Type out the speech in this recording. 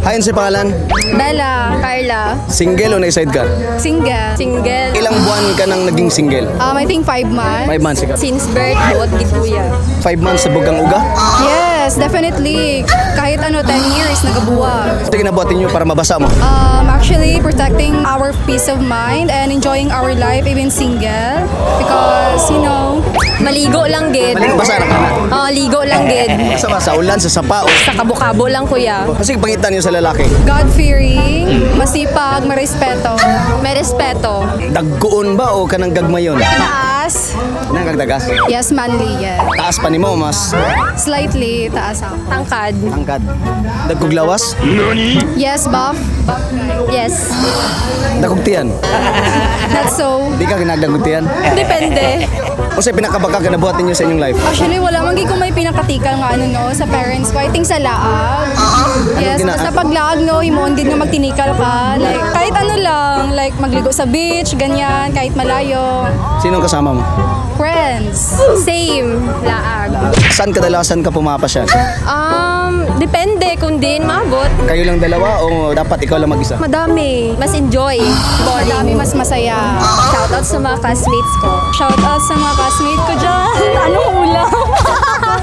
Ayon sa pangalan, Bella, Carla, single o na-side ka? single. Single. Ilang buwan ka nang naging single? I think 5 months. 5 months ka. Since birth, buot gituya. 5 months sa bugang uga? Yes, definitely. Kahit 10 years, nagabuwag. Ito ginabuhatin nyo para mabasa mo. Actually, protecting our peace of mind and enjoying our life even single. Because, maligo lang, gid. Basa na ka na. Ligo lang, gid. Basa ba? Sa ulan, sa sapa. Sa kabo-kabo lang, kuya. Kasi pangitan nyo sa lalaki. God-fearing, masipag, marespeto. May respeto. Dagkuon ba o kanang gagmayon? Taas. Nang kagdagas. Yes, manly, yeah. Taas pa ni mo, mas Slightly taas ako. Tangkad. tangkad. Dagkog lawas. Yes, buff. Yes. Dagkog tiyan. Not so. Di ka ginagdagkog tiyan. Depende. O sa pinakabaka ginabuhatin nyo sa inyong life? Actually, wala man gid ko may pinakatikal nga sa parents ko. I think sa laag. Yes, gina- sa paglaag himon gid nga magtinikal ka. Like, kahit lang. Like, magligo sa beach, ganyan. Kahit malayo. Sinong kasama mo? Friends. Same. Laag. Saan kadalasan ka pumapasyal? Depende kung din maabot. Kayo lang dalawa o dapat ikaw lang mag-isa? Madami. Mas enjoy. Madami, mas masaya. Shoutout sa mga classmates ko. Shoutout sa mga classmates ko dyan. Anong ulam?